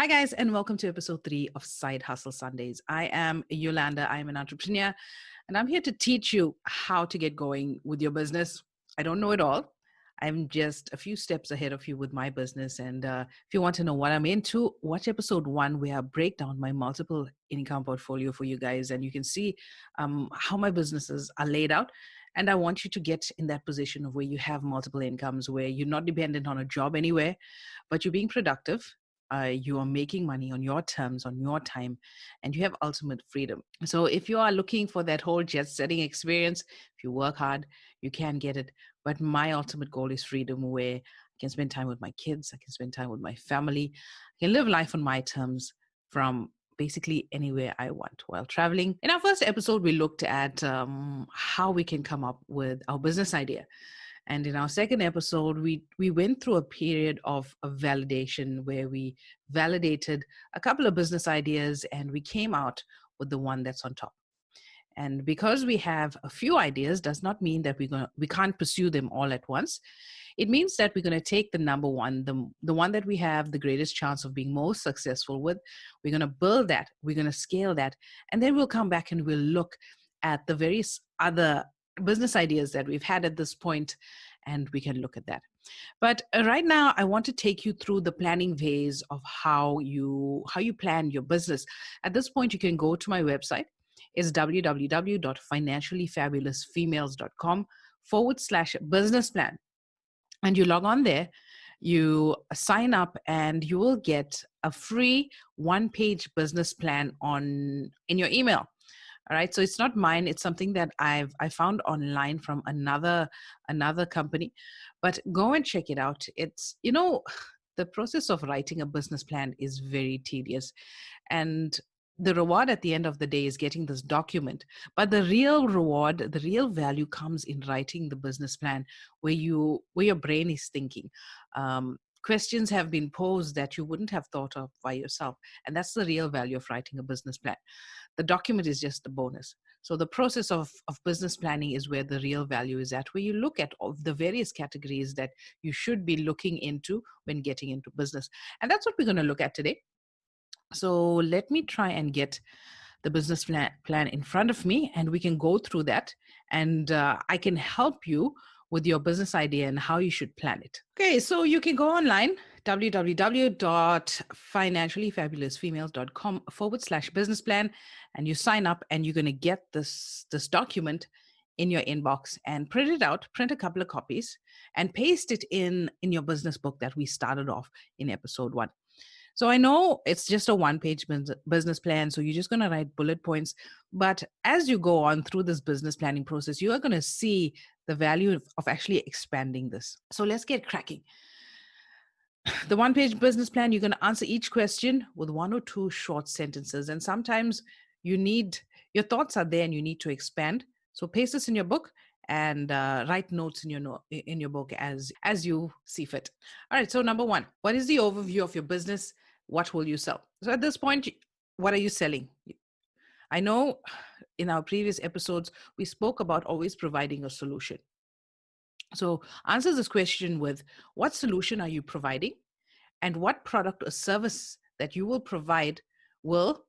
Hi, guys, and welcome to episode 3 of Side Hustle Sundays. I am Yolanda. I am an entrepreneur, and I'm here to teach you how to get going with your business. I don't know it all. I'm just a few steps ahead of you with my business. And if you want to know what I'm into, watch episode 1, where I break down my multiple income portfolio for you guys, and you can see how my businesses are laid out. And I want you to get in that position of where you have multiple incomes, where you're not dependent on a job anywhere, but you're being productive. You are making money on your terms, on your time, and you have ultimate freedom. So if you are looking for that whole jet setting experience, if you work hard, you can get it. But my ultimate goal is freedom, where I can spend time with my kids, I can spend time with my family, I can live life on my terms from basically anywhere I want while traveling. In our first episode, we looked at how we can come up with our business idea. And in our second episode, we went through a period of validation where we validated a couple of business ideas and we came out with the one that's on top. And because we have a few ideas does not mean that we can't pursue them all at once. It means that we're going to take the number one, the one that we have the greatest chance of being most successful with. We're going to build that, we're going to scale that, and then we'll come back and we'll look at the various other business ideas that we've had at this point, and we can look at that. But right now, I want to take you through the planning phase of how you plan your business. At this point, you can go to my website. It's www.financiallyfabulous.com/business plan. And you log on there, you sign up, and you will get a free one-page business plan in your email. All right. So it's not mine. It's something that I found online from another company. But go and check it out. It's, the process of writing a business plan is very tedious. And the reward at the end of the day is getting this document. But the real reward, the real value comes in writing the business plan, where your brain is thinking. Questions have been posed that you wouldn't have thought of by yourself. And that's the real value of writing a business plan. The document is just the bonus. So the process of business planning is where the real value is at, where you look at all the various categories that you should be looking into when getting into business. And that's what we're going to look at today. So let me try and get the business plan in front of me, and we can go through that, and I can help you with your business idea and how you should plan it. Okay, so you can go online, www.financiallyfabulousfemales.com/business plan, and you sign up, and you're going to get this document in your inbox, and print it out, print a couple of copies, and paste it in your business book that we started off in episode 1. So I know it's just a one-page business plan, so you're just going to write bullet points. But as you go on through this business planning process, you are going to see the value of actually expanding this. So let's get cracking. The one-page business plan, you're going to answer each question with 1 or 2 short sentences. And sometimes your thoughts are there and you need to expand. So paste this in your book and write notes in your book as you see fit. All right. So number 1, what is the overview of your business? What will you sell? So at this point, what are you selling? I know in our previous episodes, we spoke about always providing a solution. So answer this question with, what solution are you providing? And what product or service that you will provide will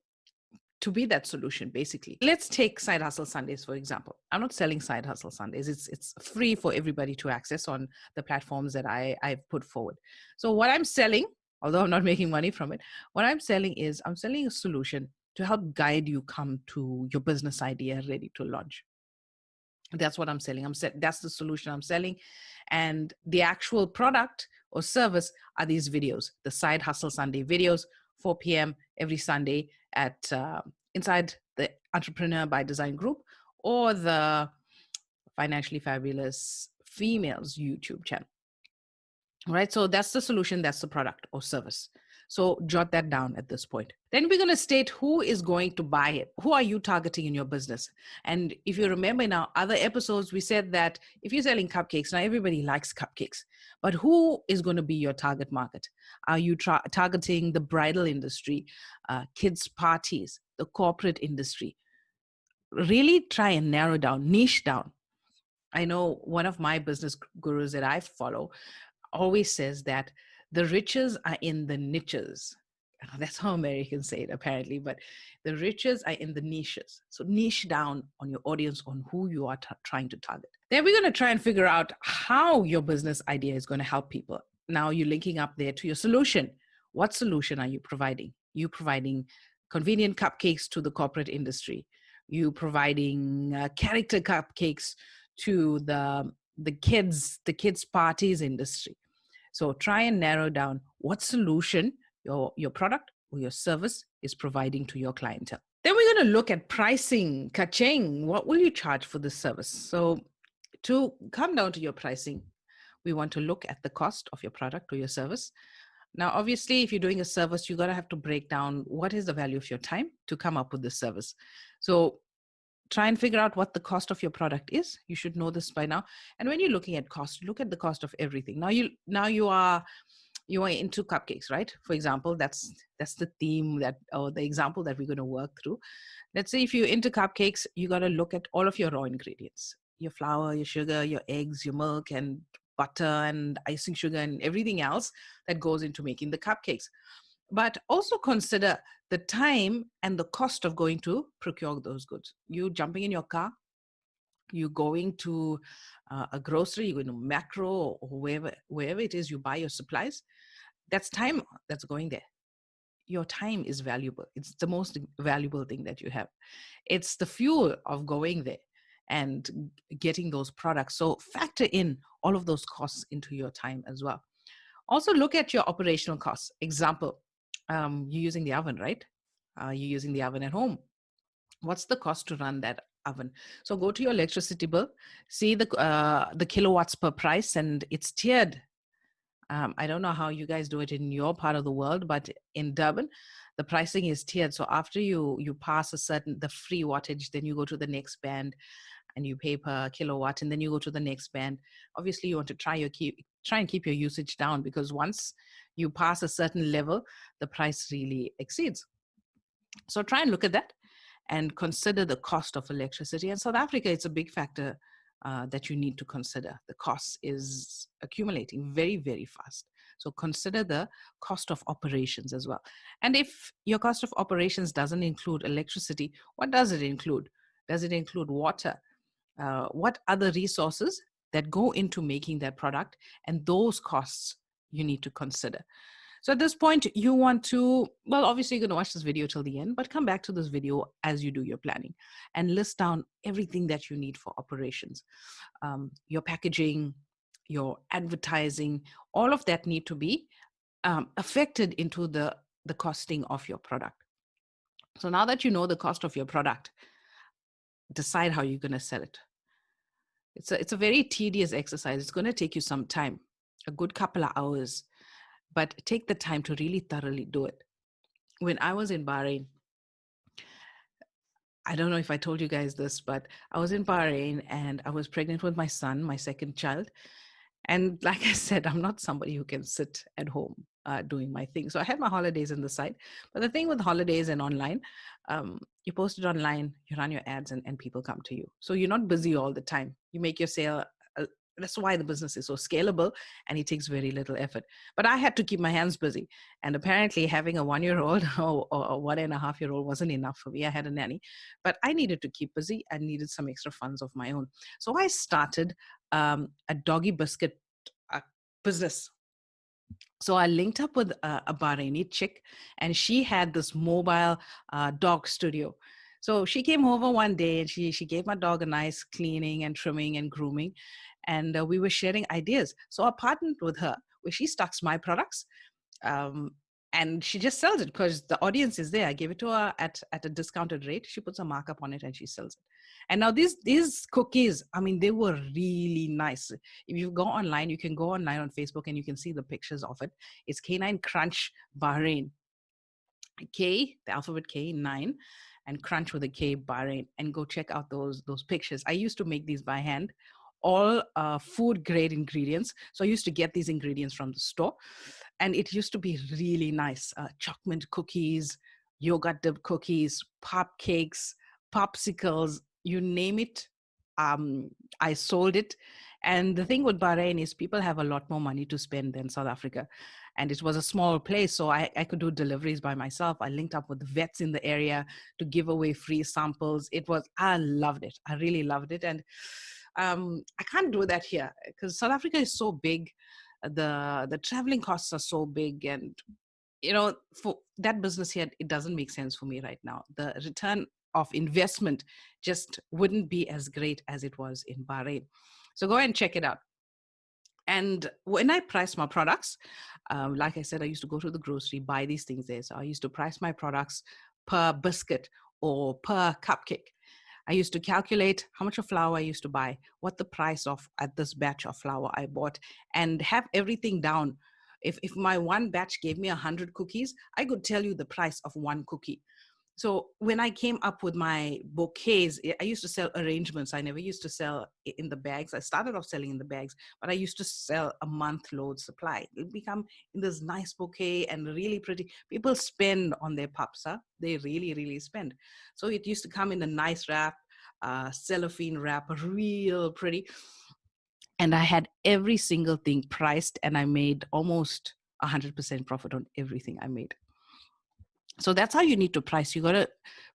to be that solution, basically. Let's take Side Hustle Sundays, for example. I'm not selling Side Hustle Sundays. It's free for everybody to access on the platforms that I've put forward. So what I'm selling, although I'm not making money from it, what I'm selling is I'm selling a solution to help guide you come to your business idea ready to launch. That's what I'm selling. That's the solution I'm selling. And the actual product or service are these videos, the Side Hustle Sunday videos, 4 p.m. every Sunday at inside the Entrepreneur by Design group or the Financially Fabulous Females YouTube channel. All right, so that's the solution, that's the product or service. So jot that down at this point. Then we're going to state who is going to buy it. Who are you targeting in your business? And if you remember in our other episodes, we said that if you're selling cupcakes, now everybody likes cupcakes, but who is going to be your target market? Are you targeting the bridal industry, kids' parties, the corporate industry? Really try and narrow down, niche down. I know one of my business gurus that I follow always says that the riches are in the niches. That's how Americans say it, apparently. But the riches are in the niches. So niche down on your audience, on who you are trying to target. Then we're going to try and figure out how your business idea is going to help people. Now you're linking up there to your solution. What solution are you providing? You providing convenient cupcakes to the corporate industry. You providing character cupcakes to the kids parties industry. So try and narrow down what solution your product or your service is providing to your clientele. Then we're going to look at pricing, kaching. What will you charge for this service? So to come down to your pricing, we want to look at the cost of your product or your service. Now, obviously, if you're doing a service, you're going to have to break down what is the value of your time to come up with this service. So try and figure out what the cost of your product is. You should know this by now. And when you're looking at cost, look at the cost of everything. Now you are into cupcakes, right? For example, that's the theme that, or the example that we're going to work through. Let's say if you're into cupcakes, you got to look at all of your raw ingredients, your flour, your sugar, your eggs, your milk, and butter, and icing sugar, and everything else that goes into making the cupcakes. But also consider the time and the cost of going to procure those goods. You jumping in your car, you going to a grocery, you're going to Macro, or wherever it is you buy your supplies. That's time that's going there. Your time is valuable. It's the most valuable thing that you have. It's the fuel of going there and getting those products. So factor in all of those costs into your time as well. Also look at your operational costs. Example, you're using the oven, right? You're using the oven at home. What's the cost to run that oven? So go to your electricity bill, see the kilowatts per price, and it's tiered. I don't know how you guys do it in your part of the world, but in Durban, the pricing is tiered. So after you pass the free wattage, then you go to the next band and you pay per kilowatt, and then you go to the next band. Obviously, you want to try and keep your usage down, because once you pass a certain level, the price really exceeds. So try and look at that and consider the cost of electricity. In South Africa, it's a big factor that you need to consider. The cost is accumulating very, very fast. So consider the cost of operations as well. And if your cost of operations doesn't include electricity, what does it include? Does it include water? What other resources that go into making that product? And those costs you need to consider. So at this point, you want to, well, obviously you're going to watch this video till the end, but come back to this video as you do your planning and list down everything that you need for operations. Your packaging, your advertising, all of that need to be affected into the costing of your product. So now that you know the cost of your product, decide how you're going to sell it. It's a very tedious exercise. It's going to take you some time, a good couple of hours, but take the time to really thoroughly do it. When I was in Bahrain, I don't know if I told you guys this, but I was in Bahrain and I was pregnant with my son, my second child. And like I said, I'm not somebody who can sit at home doing my thing. So I had my holidays on the side. But the thing with holidays and online, you post it online, you run your ads, and people come to you. So you're not busy all the time. You make your sale. That's why the business is so scalable and it takes very little effort. But I had to keep my hands busy. And apparently having a 1-year-old or a 1.5-year-old wasn't enough for me. I had a nanny, but I needed to keep busy. I needed some extra funds of my own. So I started a doggy biscuit business. So I linked up with a Bahraini chick, and she had this mobile dog studio. So she came over one day and she gave my dog a nice cleaning and trimming and grooming. And we were sharing ideas. So I partnered with her where she stocks my products. And she just sells it because the audience is there. I gave it to her at a discounted rate. She puts a markup on it and she sells it. And now these cookies, I mean, they were really nice. If you go online, you can go online on Facebook and you can see the pictures of it. It's K9 Crunch Bahrain. K, the alphabet K, 9, and Crunch with a K, Bahrain. And go check out those pictures. I used to make these by hand, all food grade ingredients. So I used to get these ingredients from the store. And it used to be really nice. Chocolate cookies, yogurt dipped cookies, pop cakes, popsicles, you name it. I sold it. And the thing with Bahrain is people have a lot more money to spend than South Africa. And it was a small place, so I could do deliveries by myself. I linked up with the vets in the area to give away free samples. I loved it. I really loved it. And I can't do that here because South Africa is so big. The traveling costs are so big, and for that business here, it doesn't make sense for me right now. The return of investment just wouldn't be as great as it was in Bahrain. So go and check it out. And when I price my products, like I said, I used to go to the grocery, buy these things there. So I used to price my products per biscuit or per cupcake. I used to calculate how much of flour I used to buy, what the price of at this batch of flour I bought, and have everything down. If my one batch gave me 100 cookies, I could tell you the price of one cookie. So when I came up with my bouquets, I used to sell arrangements. I never used to sell in the bags. I started off selling in the bags, but I used to sell a month load supply. It become in this nice bouquet and really pretty. People spend on their pups, huh? They really, really spend. So it used to come in a nice wrap, cellophane wrap, real pretty. And I had every single thing priced, and I made almost 100% profit on everything I made. So that's how you need to price. You got to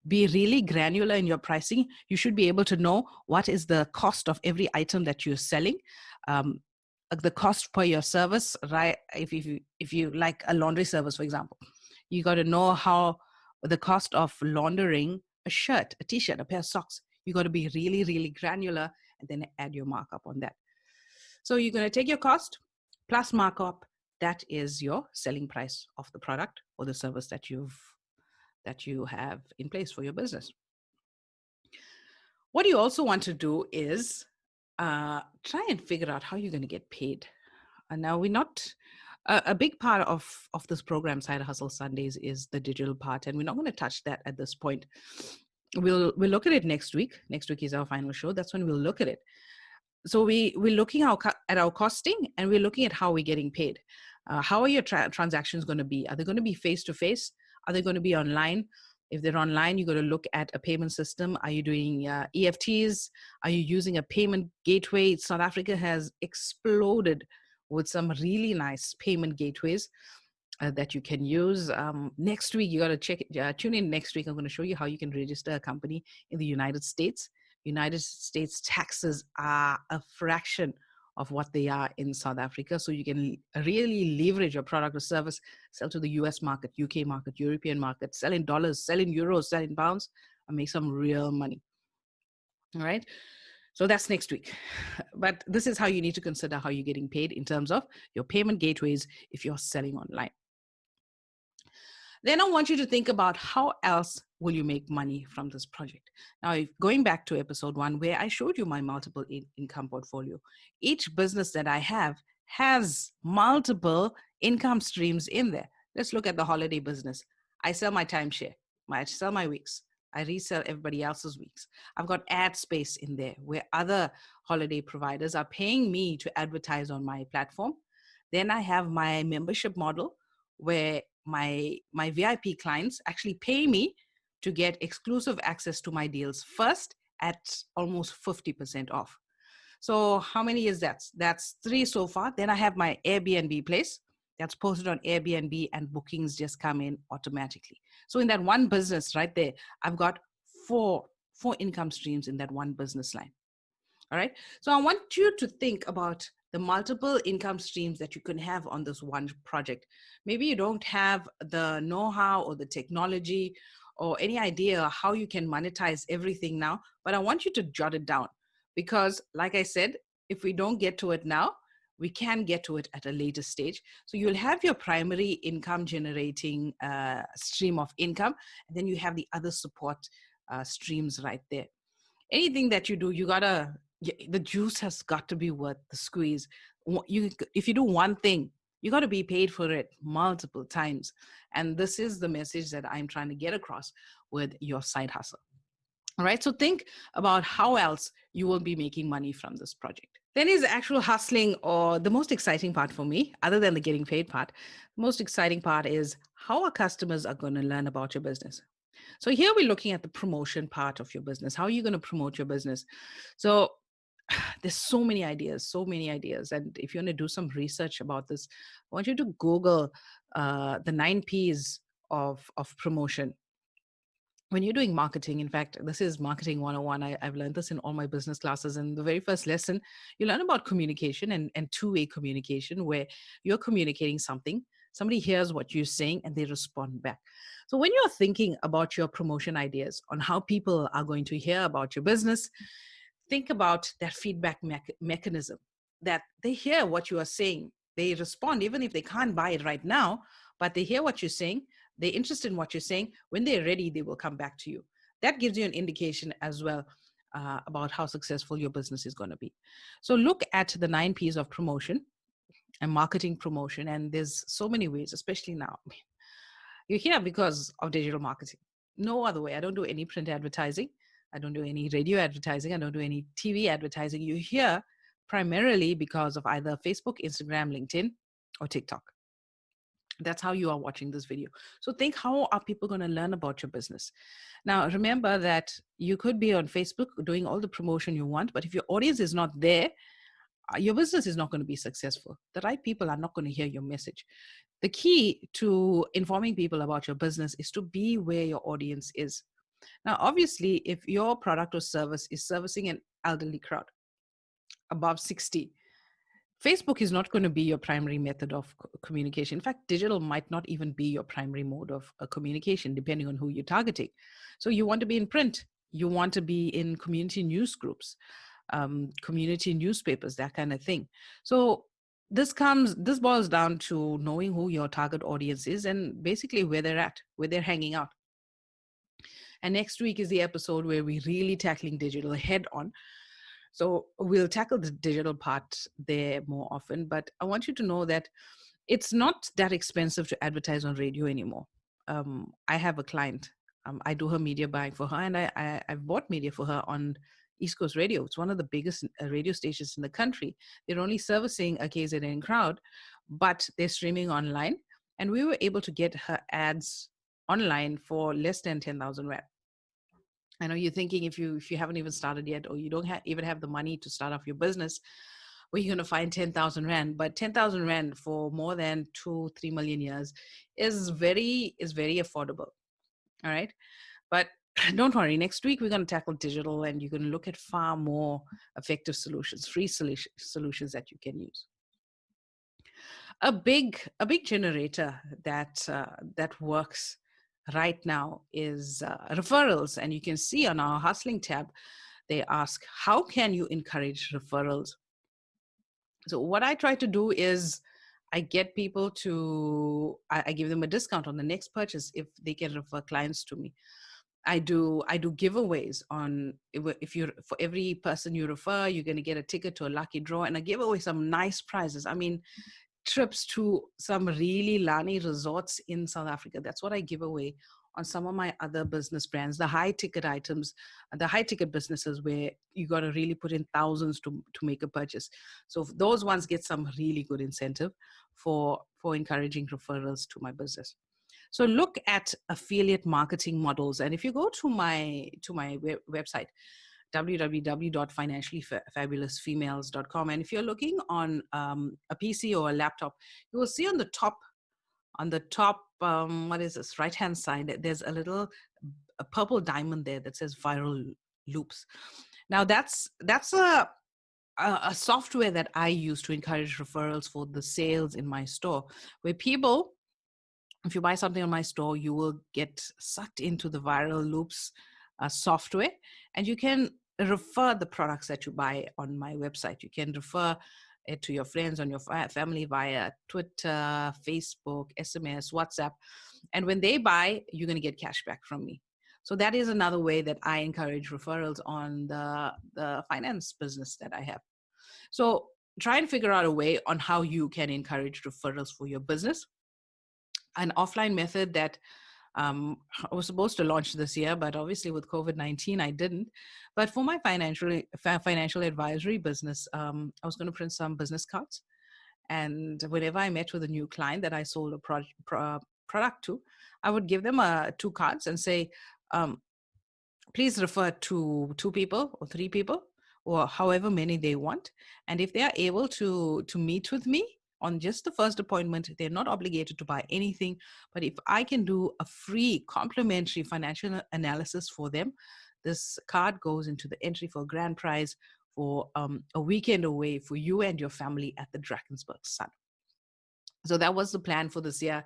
be really granular in your pricing. You should be able to know what is the cost of every item that you're selling, the cost per your service, right? If you like a laundry service, for example, you got to know how the cost of laundering a shirt, a t-shirt, a pair of socks. You got to be really, really granular, and then add your markup on that. So you're going to take your cost plus markup. That is your selling price of the product or the service that you have in place for your business. What you also want to do is try and figure out how you're going to get paid. And now we're not a big part of this program, Side Hustle Sundays, is the digital part, and we're not going to touch that at this point. We'll look at it next week. Next week is our final show. That's when we'll look at it. So we're looking at our costing, and we're looking at how we're getting paid. How are your transactions going to be? Are they going to be face-to-face? Are they going to be online? If they're online, you got to look at a payment system. Are you doing EFTs? Are you using a payment gateway? South Africa has exploded with some really nice payment gateways that you can use. Next week, you got to tune in next week. I'm going to show you how you can register a company in the United States. United States taxes are a fraction of what they are in South Africa. So you can really leverage your product or service, sell to the US market, UK market, European market, sell in dollars, sell in euros, sell in pounds, and make some real money. All right. So that's next week. But this is how you need to consider how you're getting paid in terms of your payment gateways if you're selling online. Then I want you to think about how else will you make money from this project. Now, going back to episode 1, where I showed you my multiple income portfolio, each business that I have has multiple income streams in there. Let's look at the holiday business. I sell my timeshare. I sell my weeks. I resell everybody else's weeks. I've got ad space in there where other holiday providers are paying me to advertise on my platform. Then I have my membership model where my VIP clients actually pay me to get exclusive access to my deals first at almost 50% off. So how many is that? That's 3 so far. Then I have my Airbnb place that's posted on Airbnb, and bookings just come in automatically. So in that one business right there, I've got four income streams in that one business line. All right. So I want you to think about the multiple income streams that you can have on this one project. Maybe you don't have the know-how or the technology or any idea how you can monetize everything now, but I want you to jot it down, because like I said, if we don't get to it now, we can get to it at a later stage. So you'll have your primary income generating stream of income, and then you have the other support streams right there. Anything that you do, the juice has got to be worth the squeeze. If you do one thing, you got to be paid for it multiple times. And this is the message that I'm trying to get across with your side hustle. All right. So think about how else you will be making money from this project. Then is actual hustling, or the most exciting part for me, other than the getting paid part. The most exciting part is how our customers are going to learn about your business. So here we're looking at the promotion part of your business. How are you going to promote your business? So there's so many ideas, so many ideas. And if you want to do some research about this, I want you to Google the 9 Ps of promotion. When you're doing marketing, in fact, this is marketing 101. I've learned this in all my business classes. And the very first lesson, you learn about communication and two-way communication, where you're communicating something, somebody hears what you're saying, and they respond back. So when you're thinking about your promotion ideas on how people are going to hear about your business, think about that feedback mechanism, that they hear what you are saying, they respond even if they can't buy it right now, but they hear what you're saying, they're interested in what you're saying. When they're ready, they will come back to you. That gives you an indication as well about how successful your business is going to be. So look at the 9 Ps of promotion and marketing promotion, and there's so many ways, especially now. You're here because of digital marketing. No other way. I don't do any print advertising. I don't do any radio advertising. I don't do any TV advertising. You're here primarily because of either Facebook, Instagram, LinkedIn, or TikTok. That's how you are watching this video. So think, how are people going to learn about your business? Now, remember that you could be on Facebook doing all the promotion you want, but if your audience is not there, your business is not going to be successful. The right people are not going to hear your message. The key to informing people about your business is to be where your audience is. Now, obviously, if your product or service is servicing an elderly crowd above 60, Facebook is not going to be your primary method of communication. In fact, digital might not even be your primary mode of communication, depending on who you're targeting. So you want to be in print, you want to be in community news groups, community newspapers, that kind of thing. So this boils down to knowing who your target audience is and basically where they're at, where they're hanging out. And next week is the episode where we're really tackling digital head on. So we'll tackle the digital part there more often, but I want you to know that it's not that expensive to advertise on radio anymore. I have a client. I do her media buying for her, and I've bought media for her on East Coast Radio. It's one of the biggest radio stations in the country. They're only servicing a KZN crowd, but they're streaming online. And we were able to get her ads online for less than 10,000 Rand. I know you're thinking, if you haven't even started yet, or you don't even have the money to start off your business, where you're going to find 10,000 Rand. But 10,000 Rand for more than 2-3 million years is very affordable. All right. But don't worry, next week we're going to tackle digital, and you're going to look at far more effective solutions, free solutions that you can use. A big generator that works right now is referrals. And you can see on our hustling tab, they ask, how can you encourage referrals? So what I try to do is I get people to, I give them a discount on the next purchase if they can refer clients to me. I do giveaways on, if you, for every person you refer, you're going to get a ticket to a lucky draw, and I give away some nice prizes. I mean, trips to some really Lani resorts in South Africa. That's what I give away on some of my other business brands, the high ticket items, the high ticket businesses where you got to really put in thousands to make a purchase. So those ones get some really good incentive for encouraging referrals to my business. So look at affiliate marketing models. And if you go to my website, www.financiallyfabulousfemales.com, and if you're looking on a PC or a laptop, you will see on the top, what is this, right hand side, there's a purple diamond there that says viral loops. Now that's a software that I use to encourage referrals for the sales in my store, where people, if you buy something on my store, you will get sucked into the viral loops software, and you can refer the products that you buy on my website. You can refer it to your friends, on your family, via Twitter, Facebook, SMS, WhatsApp. And when they buy, you're going to get cash back from me. So that is another way that I encourage referrals on the finance business that I have. So try and figure out a way on how you can encourage referrals for your business. An offline method that I was supposed to launch this year, but obviously with COVID-19, I didn't. But for my financial advisory business, I was going to print some business cards. And whenever I met with a new client that I sold a product to, I would give them 2 cards and say, please refer to 2 people or 3 people or however many they want. And if they are able to meet with me on just the first appointment, they're not obligated to buy anything. But if I can do a free complimentary financial analysis for them, this card goes into the entry for grand prize for a weekend away for you and your family at the Drakensberg Sun. So that was the plan for this year.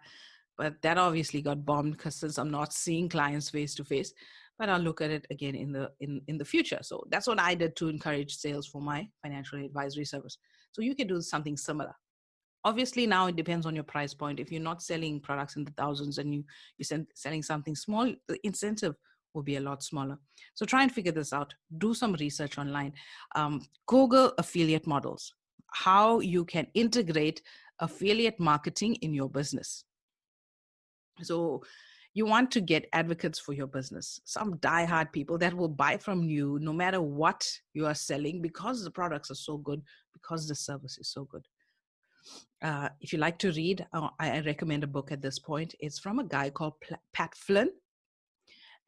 But that obviously got bombed because since I'm not seeing clients face to face, but I'll look at it again in the future. So that's what I did to encourage sales for my financial advisory service. So you can do something similar. Obviously, now it depends on your price point. If you're not selling products in the thousands and you're selling something small, the incentive will be a lot smaller. So try and figure this out. Do some research online. Google affiliate models, how you can integrate affiliate marketing in your business. So you want to get advocates for your business, some diehard people that will buy from you no matter what you are selling because the products are so good, because the service is so good. If you like to read, I recommend a book at this point. It's from a guy called Pat Flynn,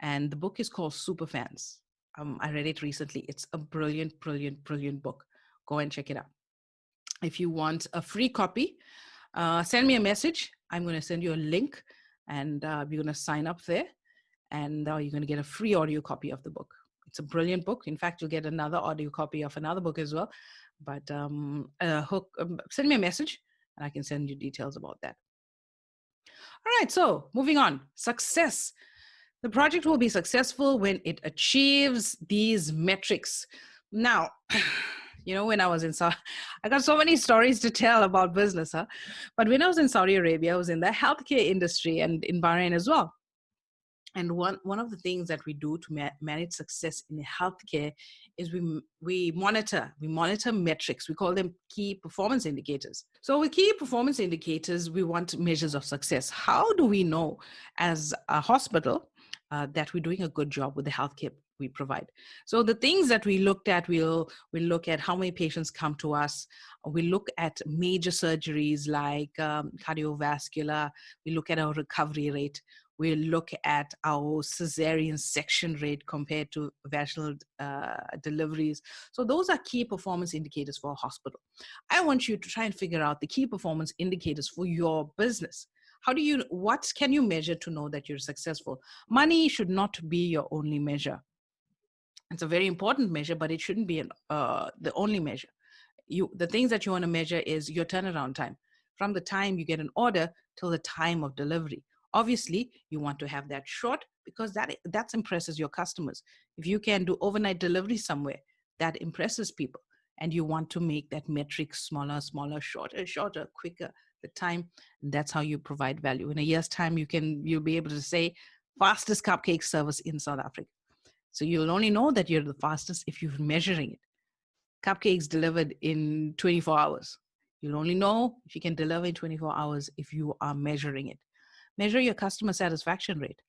and the book is called Superfans. I read it recently. It's a brilliant, brilliant, brilliant book. Go and check it out. If you want a free copy, send me a message. I'm going to send you a link, and you're going to sign up there, and you're going to get a free audio copy of the book. It's a brilliant book. In fact, you'll get another audio copy of another book as well. But send me a message, and I can send you details about that. All right, so moving on. Success. The project will be successful when it achieves these metrics. Now, when I was in Saudi, I got so many stories to tell about business, huh? But when I was in Saudi Arabia, I was in the healthcare industry and in Bahrain as well. And one of the things that we do to manage success in healthcare is we monitor metrics. We call them key performance indicators. So with key performance indicators, we want measures of success. How do we know as a hospital that we're doing a good job with the healthcare we provide? So the things that we looked at, we'll look at how many patients come to us. We look at major surgeries like cardiovascular. We look at our recovery rate. We look at our cesarean section rate compared to vaginal deliveries. So those are key performance indicators for a hospital. I want you to try and figure out the key performance indicators for your business. What can you measure to know that you're successful? Money should not be your only measure. It's a very important measure, but it shouldn't be the only measure. The things that you want to measure is your turnaround time, from the time you get an order till the time of delivery. Obviously, you want to have that short because that impresses your customers. If you can do overnight delivery somewhere, that impresses people. And you want to make that metric smaller, shorter, quicker, the time. And that's how you provide value. In a year's time, you'll be able to say fastest cupcake service in South Africa. So you'll only know that you're the fastest if you're measuring it. Cupcakes delivered in 24 hours. You'll only know if you can deliver in 24 hours if you are measuring it. Measure your customer satisfaction rate.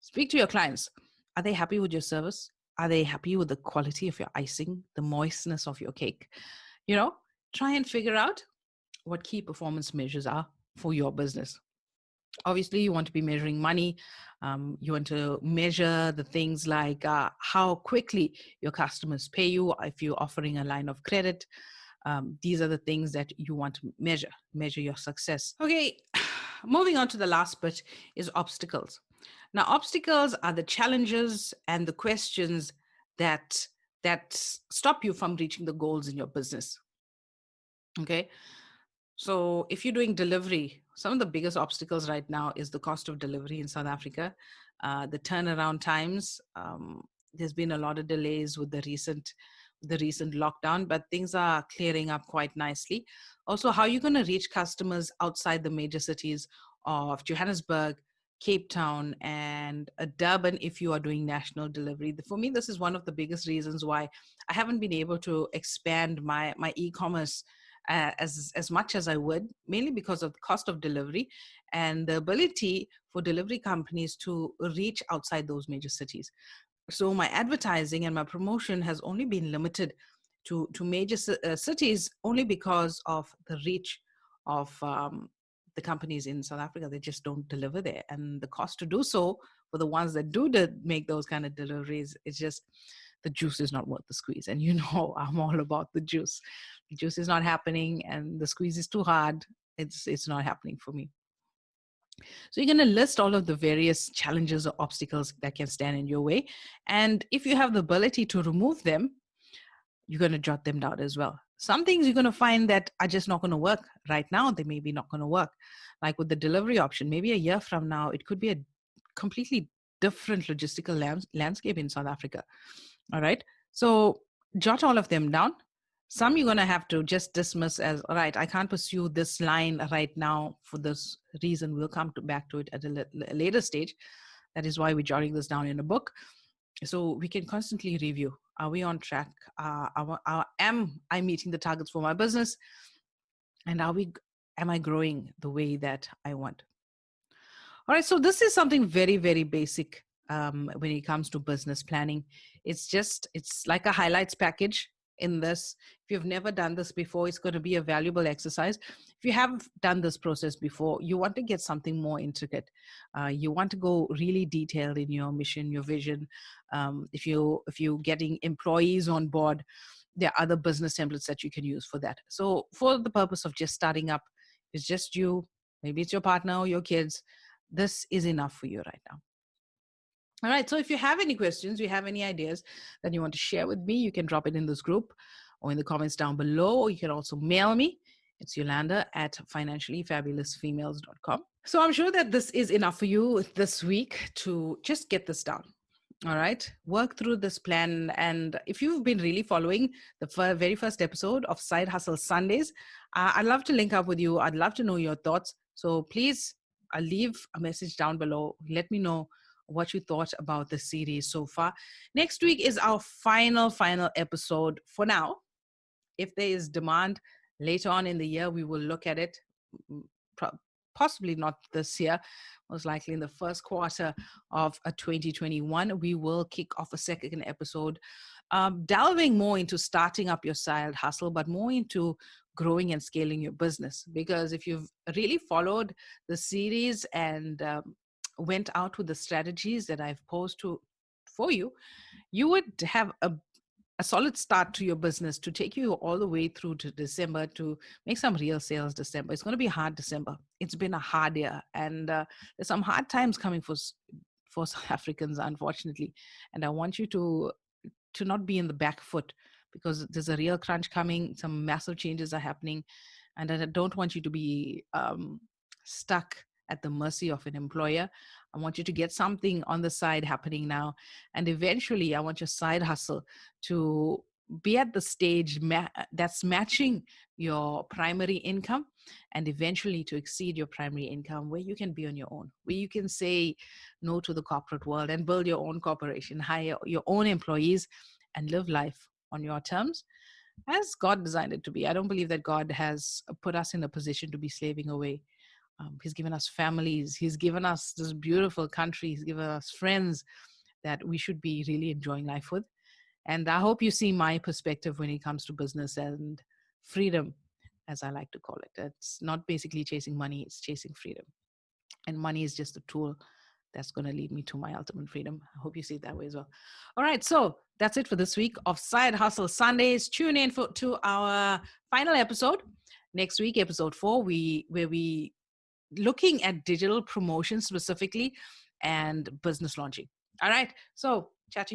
Speak to your clients. Are they happy with your service? Are they happy with the quality of your icing, the moistness of your cake? Try and figure out what key performance measures are for your business. Obviously, you want to be measuring money. You want to measure the things like how quickly your customers pay you if you're offering a line of credit. These are the things that you want to measure your success. Okay, moving on to the last bit is obstacles. Now, obstacles are the challenges and the questions that stop you from reaching the goals in your business. Okay, so if you're doing delivery, some of the biggest obstacles right now is the cost of delivery in South Africa, the turnaround times. There's been a lot of delays with the recent lockdown, but things are clearing up quite nicely. Also, how are you going to reach customers outside the major cities of Johannesburg, Cape Town, and Durban if you are doing national delivery? For me, this is one of the biggest reasons why I haven't been able to expand my e-commerce as much as I would, mainly because of the cost of delivery and the ability for delivery companies to reach outside those major cities. So my advertising and my promotion has only been limited to major cities only because of the reach of the companies in South Africa, they just don't deliver there. And the cost to do so for the ones that do make those kind of deliveries, it's just the juice is not worth the squeeze. And I'm all about the juice. The juice is not happening and the squeeze is too hard. It's not happening for me. So you're going to list all of the various challenges or obstacles that can stand in your way. And if you have the ability to remove them, you're going to jot them down as well. Some things you're going to find that are just not going to work right now. They may be not going to work. Like with the delivery option, maybe a year from now, it could be a completely different logistical landscape in South Africa. All right. So jot all of them down. Some you're going to have to just dismiss as, all right, I can't pursue this line right now for this reason. We'll come back to it at a later stage. That is why we're jotting this down in a book. So we can constantly review. Are we on track? Am I meeting the targets for my business? And am I growing the way that I want? All right, so this is something very, very basic when it comes to business planning. It's like a highlights package in this. If you've never done this before, it's going to be a valuable exercise. If you have done this process before, you want to get something more intricate. You want to go really detailed in your mission, your vision. If you're getting employees on board, there are other business templates that you can use for that. So for the purpose of just starting up, it's just you, maybe it's your partner or your kids. This is enough for you right now. All right. So if you have any questions, you have any ideas that you want to share with me, you can drop it in this group or in the comments down below, or you can also mail me. It's Yolanda at financiallyfabulousfemales.com. So I'm sure that this is enough for you this week to just get this done. All right. Work through this plan. And if you've been really following the very first episode of Side Hustle Sundays, I'd love to link up with you. I'd love to know your thoughts. So please leave a message down below. Let me know what you thought about the series so far. Next week is our final episode for now. If there is demand later on in the year, we will look at it. Possibly not this year, most likely in the first quarter of 2021, we will kick off a second episode, delving more into starting up your side hustle, but more into growing and scaling your business. Because if you've really followed the series and went out with the strategies that I've posed for you, you would have a solid start to your business to take you all the way through to December to make some real sales December. It's going to be a hard December. It's been a hard year, and there's some hard times coming for South Africans, unfortunately. And I want you to not be in the back foot, because there's a real crunch coming. Some massive changes are happening, and I don't want you to be stuck at the mercy of an employer. I want you to get something on the side happening now. And eventually I want your side hustle to be at the stage that's matching your primary income, and eventually to exceed your primary income, where you can be on your own, where you can say no to the corporate world and build your own corporation, hire your own employees, and live life on your terms as God designed it to be. I don't believe that God has put us in a position to be slaving away. He's given us families. He's given us this beautiful country. He's given us friends that we should be really enjoying life with. And I hope you see my perspective when it comes to business and freedom, as I like to call it. It's not basically chasing money, it's chasing freedom. And money is just a tool that's going to lead me to my ultimate freedom. I hope you see it that way as well. All right. So that's it for this week of Side Hustle Sundays. Tune in to our final episode next week, episode 4, where we looking at digital promotion specifically and business launching. All right. So chat to you